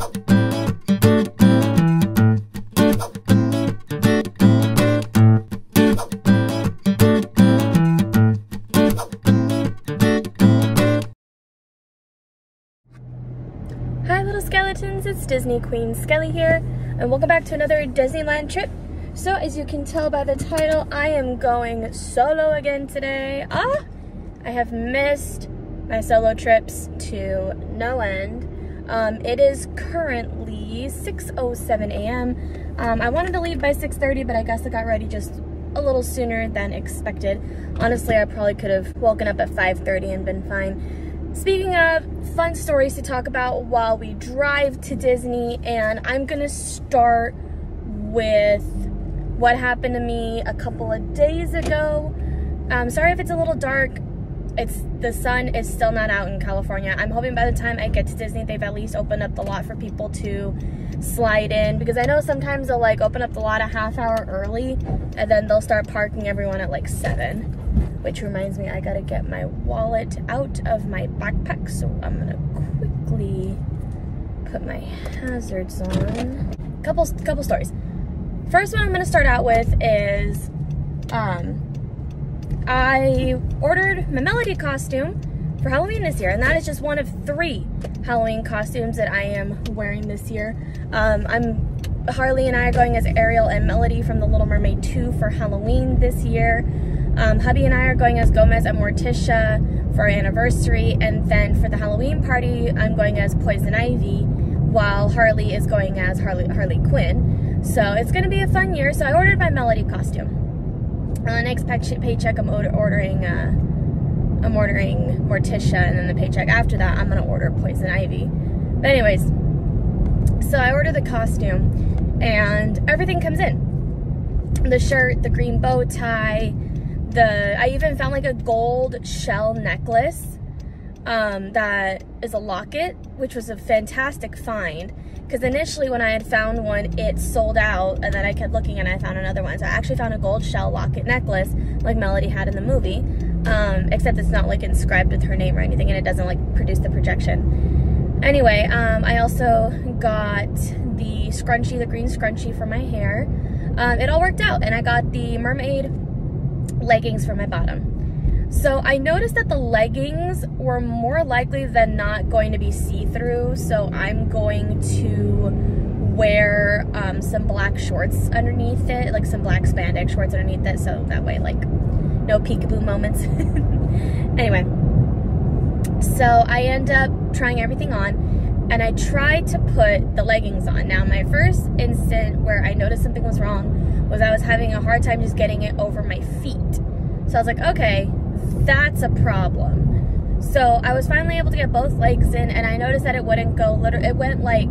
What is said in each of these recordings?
Hi little skeletons, it's Disney Queen Skelly here, and welcome back to another Disneyland trip. So as you can tell by the title, I am going solo again today. I have missed my solo trips to no end. It is currently 6:07 a.m. I wanted to leave by 6:30, but I guess I got ready just a little sooner than expected. Honestly, I probably could have woken up at 5:30 and been fine. Speaking of fun stories to talk about while we drive to Disney, and I'm gonna start with what happened to me a couple of days ago. Sorry if it's a little dark. The sun is still not out in California. I'm hoping by the time I get to Disney, they've at least opened up the lot for people to slide in, because I know sometimes they'll like open up the lot a half hour early and then they'll start parking everyone at like 7. Which reminds me, I gotta get my wallet out of my backpack, so I'm gonna quickly put my hazards on. Couple stories. First one I'm gonna start out with is, I ordered my Melody costume for Halloween this year, and that is just one of 3 Halloween costumes that I am wearing this year. Harley and I are going as Ariel and Melody from The Little Mermaid 2 for Halloween this year. Hubby and I are going as Gomez and Morticia for our anniversary, and then for the Halloween party, I'm going as Poison Ivy, while Harley is going as Harley Quinn. So it's gonna be a fun year. So I ordered my Melody costume. On the next paycheck, I'm ordering Morticia, and then the paycheck after that, I'm gonna order Poison Ivy. But anyways, so I ordered the costume, and everything comes in. The shirt, the green bow tie. I even found like a gold shell necklace that is a locket, which was a fantastic find, because initially when I had found one, it sold out, and then I kept looking and I found another one. So I actually found a gold shell locket necklace like Melody had in the movie, except it's not like inscribed with her name or anything, and it doesn't like produce the projection. Anyway, I also got the scrunchie, the green scrunchie for my hair. It all worked out, and I got the mermaid leggings for my bottom. So I noticed that the leggings were more likely than not going to be see-through, so I'm going to wear some black shorts underneath it, like some black spandex shorts underneath it, so that way like no peekaboo moments. Anyway, so I end up trying everything on, and I tried to put the leggings on. Now my first instant where I noticed something was wrong was I was having a hard time just getting it over my feet. So I was like, okay, that's a problem. So I was finally able to get both legs in, and I noticed that it wouldn't go, it went like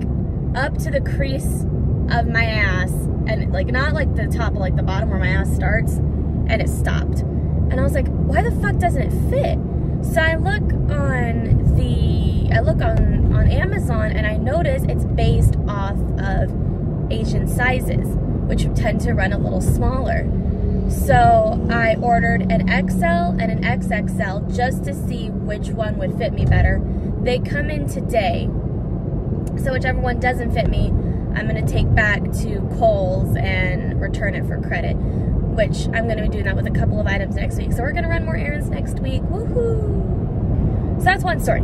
up to the crease of my ass, and like not like the top, but like the bottom where my ass starts, and it stopped. And I was like, why the fuck doesn't it fit? So I look on Amazon, and I notice it's based off of Asian sizes, which tend to run a little smaller. So I ordered an XL and an XXL just to see which one would fit me better. They come in today, so whichever one doesn't fit me, I'm gonna take back to Kohl's and return it for credit, which I'm gonna be doing that with a couple of items next week. So we're gonna run more errands next week, woohoo! So that's one story.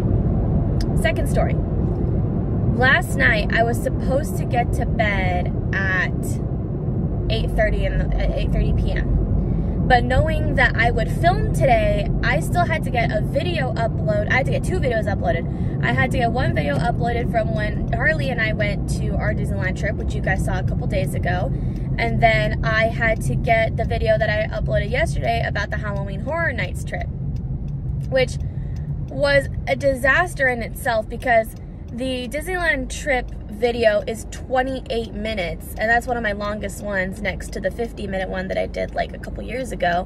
Second story. Last night, I was supposed to get to bed at 8:30 p.m. But knowing that I would film today, I still had to get a video upload. I had to get 2 videos uploaded. I had to get one video uploaded from when Harley and I went to our Disneyland trip, which you guys saw a couple days ago. And then I had to get the video that I uploaded yesterday about the Halloween Horror Nights trip, which was a disaster in itself, because the Disneyland trip video is 28 minutes, and that's one of my longest ones, next to the 50-minute one that I did like a couple years ago.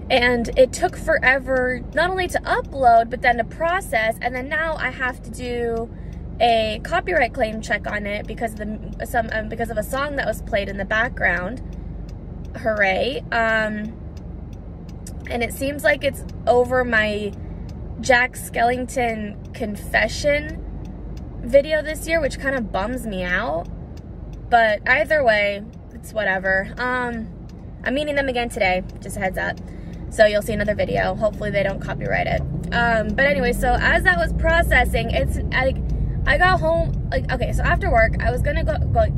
And it took forever not only to upload, but then to process, and then now I have to do a copyright claim check on it because of a song that was played in the background. Hooray. And it seems like it's over my Jack Skellington confession video this year, which kind of bums me out. But either way, it's whatever. I'm meeting them again today, just a heads up. So you'll see another video. Hopefully they don't copyright it. But anyway, so as that was processing, I got home, like, okay, so after work, I was gonna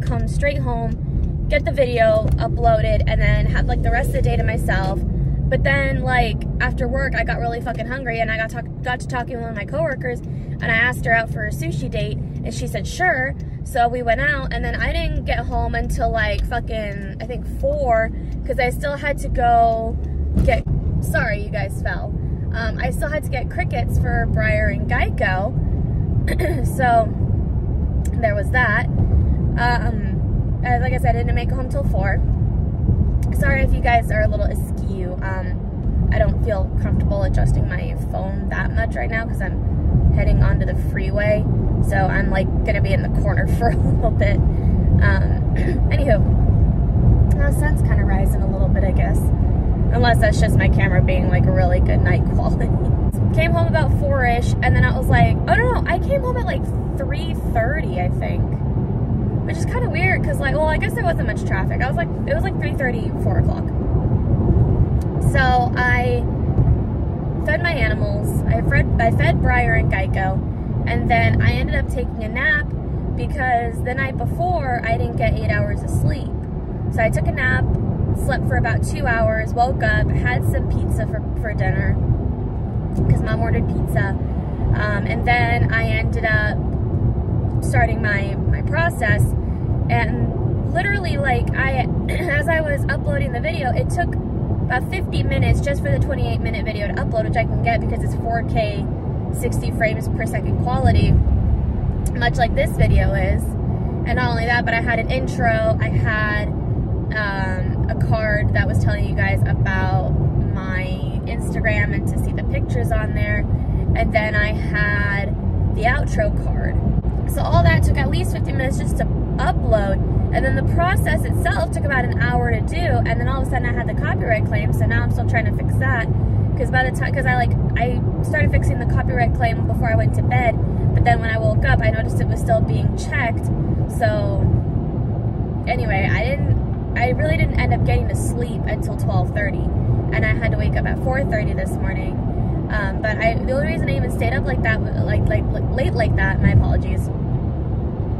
come straight home, get the video uploaded, and then have like the rest of the day to myself. But then, like, after work, I got really fucking hungry, and I got to talking with one of my coworkers, and I asked her out for a sushi date, and she said sure. So we went out, and then I didn't get home until like fucking, I think 4, because I still had to go get, sorry you guys fell. I still had to get crickets for Briar and Geico. So there was that. Like I said, I didn't make it home till 4. Sorry if you guys are a little askew. I don't feel comfortable adjusting my phone that much right now because I'm heading onto the freeway. So I'm like gonna be in the corner for a little bit. Anywho, the sun's kind of rising a little bit, I guess. Unless that's just my camera being like a really good night quality. Came home about 4-ish, and then I was like, oh no, I came home at like 3:30, I think. Which is kind of weird, because like, well, I guess there wasn't much traffic. It was like 3:30, 4 o'clock. So I fed my animals. I fed Briar and Geico, and then I ended up taking a nap because the night before I didn't get 8 hours of sleep. So I took a nap, slept for about 2 hours, woke up, had some pizza for dinner because Mom ordered pizza, and then I ended up starting my process. And literally, like, as I was uploading the video, it took about 50 minutes just for the 28-minute video to upload, which I can get because it's 4K 60 frames per second quality, much like this video is. And not only that, but I had an intro, I had a card that was telling you guys about my Instagram and to see the pictures on there, and then I had the outro card. So all that took at least 50 minutes just to upload, and then the process itself took about an hour to do, and then all of a sudden I had the copyright claim, so now I'm still trying to fix that, because by the time, I started fixing the copyright claim before I went to bed, but then when I woke up I noticed it was still being checked. So anyway, I really didn't end up getting to sleep until 12:30, and I had to wake up at 4:30 this morning. But the only reason I even stayed up like that, like late like that, my apologies,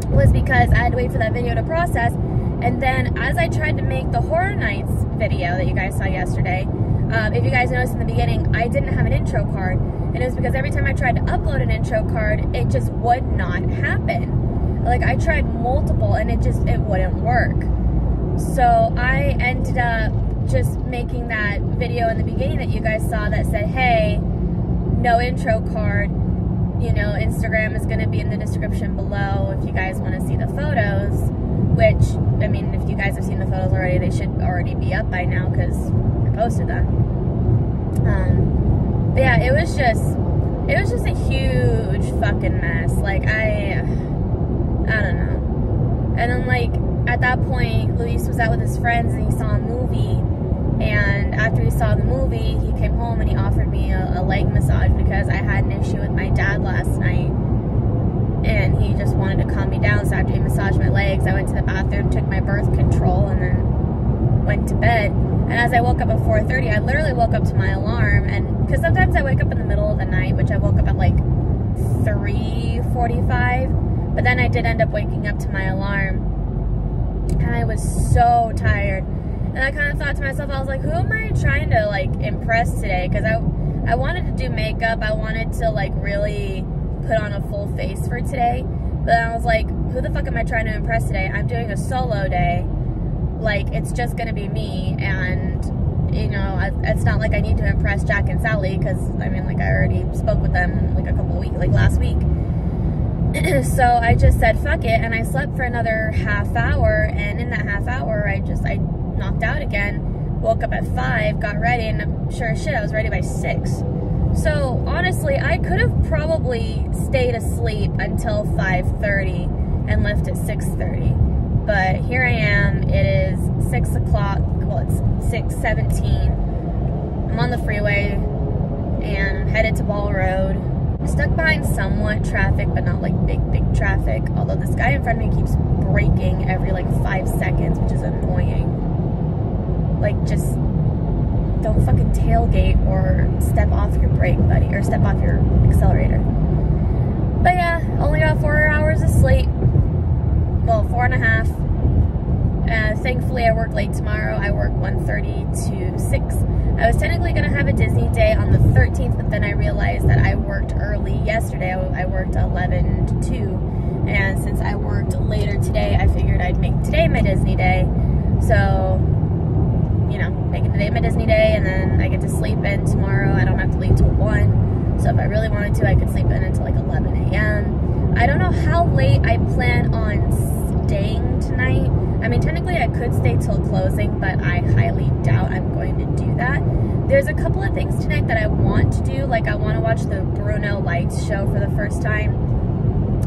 was because I had to wait for that video to process. And then as I tried to make the Horror Nights video that you guys saw yesterday, if you guys noticed in the beginning, I didn't have an intro card, and it was because every time I tried to upload an intro card, it just would not happen. Like, I tried multiple and it wouldn't work. So I ended up just making that video in the beginning that you guys saw that said, hey, no intro card, you know, Instagram is going to be in the description below if you guys want to see the photos, which, I mean, if you guys have seen the photos already, they should already be up by now because I posted them. But yeah, it was just a huge fucking mess. Like, I don't know. And then, like, at that point, Luis was out with his friends and he saw a movie. And after he saw the movie, he came home and he offered me a leg massage because I had an issue with my dad last night. And he just wanted to calm me down. So after he massaged my legs, I went to the bathroom, took my birth control, and then went to bed. And as I woke up at 4:30, I literally woke up to my alarm. And because sometimes I wake up in the middle of the night, which I woke up at like 3:45. But then I did end up waking up to my alarm. And I was so tired. And I kind of thought to myself, I was like, who am I trying to, like, impress today? Because I wanted to do makeup. I wanted to, like, really put on a full face for today. But then I was like, who the fuck am I trying to impress today? I'm doing a solo day. Like, it's just going to be me. And, you know, it's not like I need to impress Jack and Sally. Because, I mean, like, I already spoke with them, like, a couple of weeks, like, last week. So I just said, fuck it. And I slept for another half hour. And in that half hour, I knocked out again, woke up at 5, got ready, and sure as shit, I was ready by 6. So honestly, I could have probably stayed asleep until 5:30 and left at 6:30. But here I am, it is 6 o'clock, well, it's 6:17. I'm on the freeway, and I'm headed to Ball Road. Stuck behind somewhat traffic, but not like big traffic. Although this guy in front of me keeps braking every like 5 seconds, which is annoying. Like, just don't fucking tailgate or step off your brake, buddy, or step off your accelerator. But yeah, only got 4 hours of sleep. Well, 4.5. Thankfully, I work late tomorrow. I work 1:30 to 6. I was technically going to have a Disney day on the 13th, but then I realized that I worked early yesterday. I worked 11 to 2. And since I worked later today, I figured I'd make today my Disney day. So, you know, making today my Disney day, and then I get to sleep in tomorrow. I don't have to leave till 1. So if I really wanted to, I could sleep in until like 11 a.m. I don't know how late I plan on staying tonight. I mean, technically I could stay till closing, but I highly doubt I'm going to do that. There's a couple of things tonight that I want to do. Like, I want to watch the Bruno Lights show for the first time,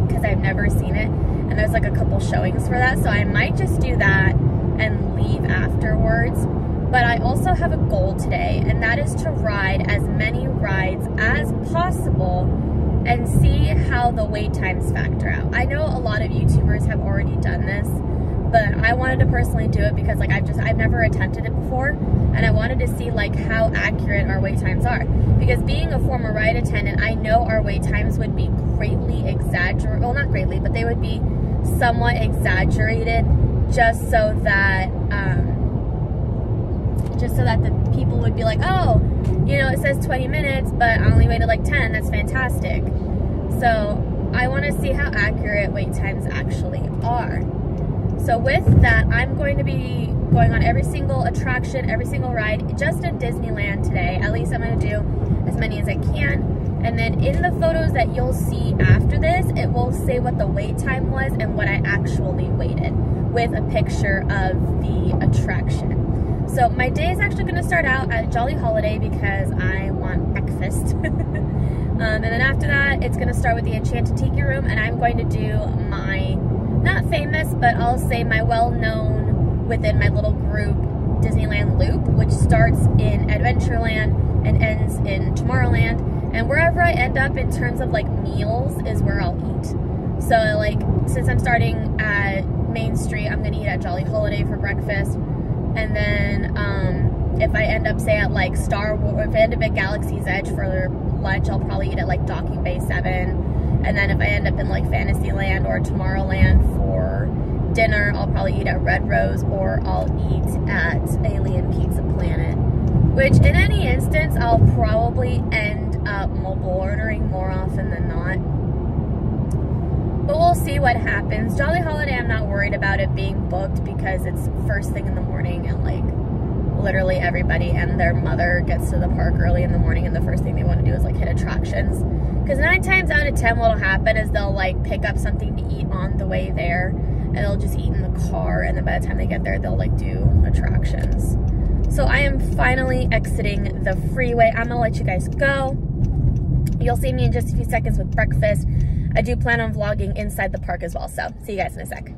because I've never seen it. And there's like a couple showings for that. So I might just do that and leave afterwards. But I also have a goal today, and that is to ride as many rides as possible and see how the wait times factor out. I know a lot of YouTubers have already done this, but I wanted to personally do it because like I've never attempted it before, and I wanted to see like how accurate our wait times are. Because being a former ride attendant, I know our wait times would be greatly exaggerated. Well, not greatly, but they would be somewhat exaggerated, just so that the people would be like, oh, you know, it says 20 minutes, but I only waited like 10. That's fantastic. So I want to see how accurate wait times actually are. So with that, I'm going to be going on every single attraction, every single ride, just in Disneyland today. At least I'm going to do as many as I can. And then in the photos that you'll see after this, it will say what the wait time was and what I actually waited, with a picture of the attraction. So my day is actually going to start out at Jolly Holiday because I want breakfast. And then after that, it's going to start with the Enchanted Tiki Room, and I'm going to do my, not famous, but I'll say my well-known within my little group Disneyland loop, which starts in Adventureland and ends in Tomorrowland. And wherever I end up in terms of like meals is where I'll eat. So like, since I'm starting at Main Street, I'm going to eat at Jolly Holiday for breakfast. And then if I end up, say, at like Star Wars, if I end up at Galaxy's Edge for lunch, I'll probably eat at like Docking Bay 7. And then if I end up in like Fantasyland or Tomorrowland for dinner, I'll probably eat at Red Rose, or I'll eat at Alien Pizza Planet. Which in any instance, I'll probably end up mobile ordering more often than not. But we'll see what happens. Jolly Holiday, I'm not worried about it being booked because it's first thing in the morning, and like literally everybody and their mother gets to the park early in the morning, and the first thing they want to do is like hit attractions. Because 9 times out of 10 what'll happen is they'll like pick up something to eat on the way there, and they'll just eat in the car, and then by the time they get there they'll like do attractions. So I am finally exiting the freeway. I'm gonna let you guys go. You'll see me in just a few seconds with breakfast. I do plan on vlogging inside the park as well, so see you guys in a sec.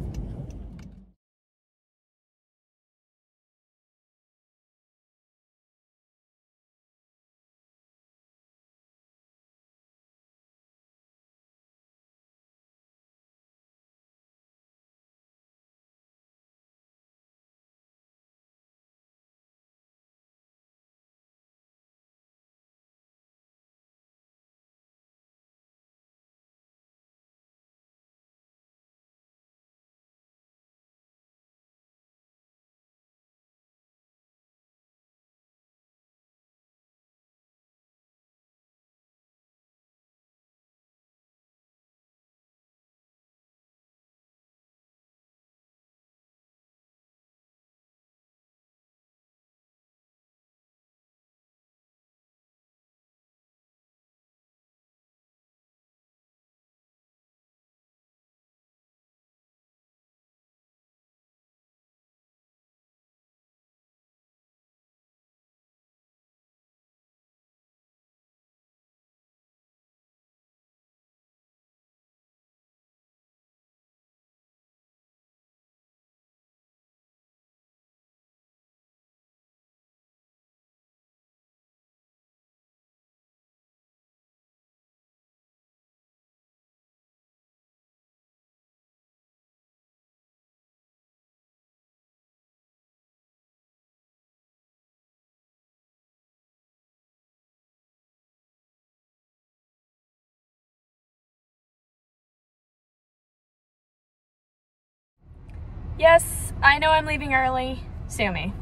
Yes, I know I'm leaving early. Sue me.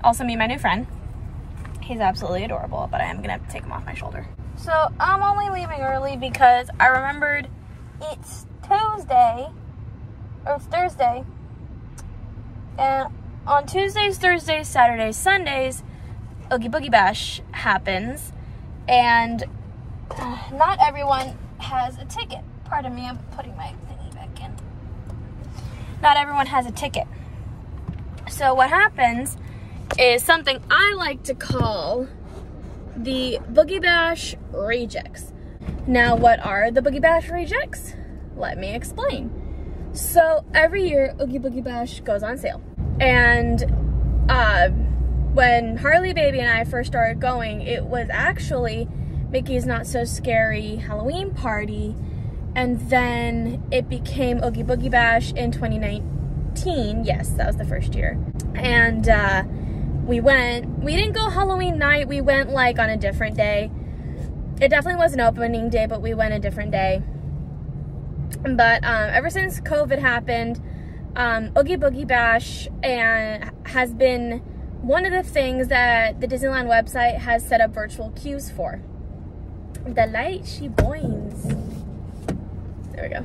Also meet my new friend. He's absolutely adorable, but I am gonna have to take him off my shoulder. So I'm only leaving early because I remembered it's Tuesday, or it's Thursday, and on Tuesdays, Thursdays, Saturdays, Sundays, Oogie Boogie Bash happens, and not everyone has a ticket. Pardon me, I'm putting my thingy back in. Not everyone has a ticket. So what happens is something I like to call the Boogie Bash rejects. Now, what are the Boogie Bash rejects? Let me explain. So every year, Oogie Boogie Bash goes on sale. And when Harley Baby and I first started going, it was actually Mickey's Not So Scary Halloween Party. And then it became Oogie Boogie Bash in 2019. Yes, that was the first year. And we didn't go Halloween night, we went like on a different day. It definitely was an opening day, but we went a different day. But ever since COVID happened, Oogie Boogie Bash has been one of the things that the Disneyland website has set up virtual queues for. The light, she boings. There we go.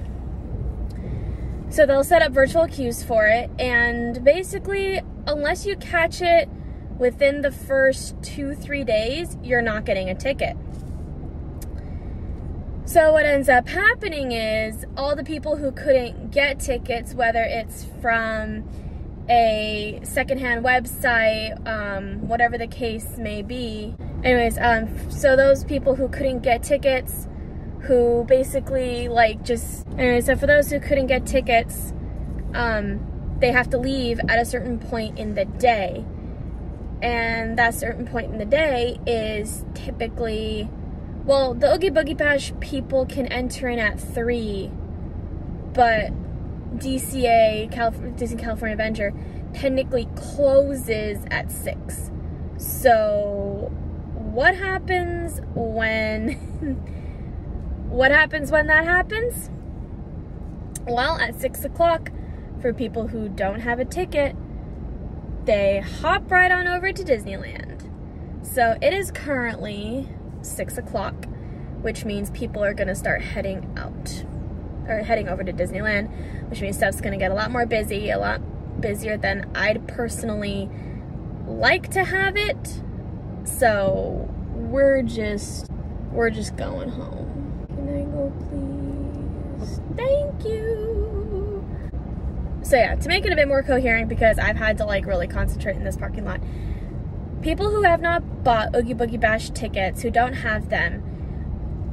So they'll set up virtual queues for it, and basically, unless you catch it within the first 2-3 days, you're not getting a ticket. So what ends up happening is all the people who couldn't get tickets, whether it's from a secondhand website, whatever the case may be. Anyways, so those people who couldn't get tickets, who basically so for those who couldn't get tickets, they have to leave at a certain point in the day. And that certain point in the day is typically, well, the Oogie Boogie Bash people can enter in at 3, but DCA, Disney California Adventure, technically closes at 6. So what happens when that happens? Well, at 6 o'clock, for people who don't have a ticket, they hop right on over to Disneyland. So it is currently 6 o'clock, which means people are gonna start heading out, or heading over to Disneyland, which means stuff's gonna get a lot more busy, a lot busier than I'd personally like to have it. So we're just going home. Can I go, please? Thank you. So yeah, to make it a bit more coherent, because I've had to like really concentrate in this parking lot, people who have not bought Oogie Boogie Bash tickets, who don't have them,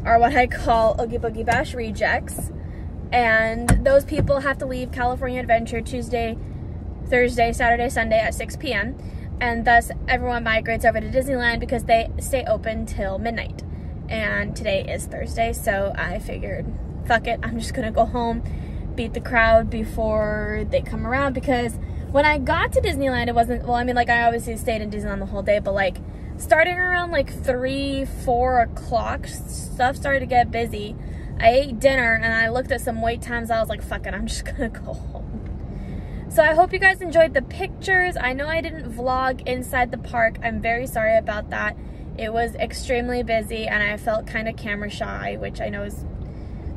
are what I call Oogie Boogie Bash rejects. And those people have to leave California Adventure Tuesday, Thursday, Saturday, Sunday at 6 p.m. And thus everyone migrates over to Disneyland because they stay open till midnight. And today is Thursday, so I figured, fuck it, I'm just gonna go home, beat the crowd before they come around. Because when I got to Disneyland, it wasn't, well, I mean, like, I obviously stayed in Disneyland the whole day, but like starting around like 3-4 o'clock, stuff started to get busy. I ate dinner and I looked at some wait times. I was like, fuck it, I'm just gonna go home. So I hope you guys enjoyed the pictures. I know I didn't vlog inside the park. I'm very sorry about that. It was extremely busy and I felt kind of camera shy, which I know is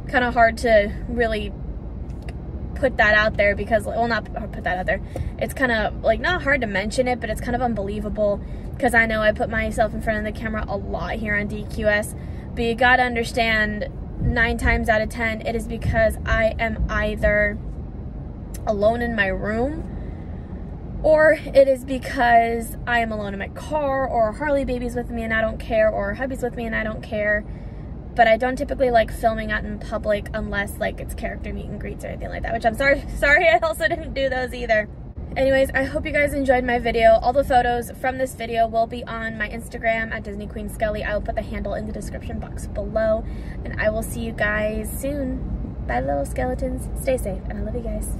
kind of hard to really put that out there, because, well, not put that out there. It's kind of like not hard to mention it, but it's kind of unbelievable because I know I put myself in front of the camera a lot here on DQS, but you gotta understand, 9 times out of 10, it is because I am either alone in my room, or it is because I am alone in my car, or Harley Baby's with me and I don't care, or Hubby's with me and I don't care. But I don't typically like filming out in public unless like it's character meet and greets or anything like that, which I'm sorry I also didn't do those either. Anyways, I hope you guys enjoyed my video. All the photos from this video will be on my Instagram at Disney Queen Skelly. I will put the handle in the description box below, and I will see you guys soon. Bye, little skeletons. Stay safe, and I love you guys.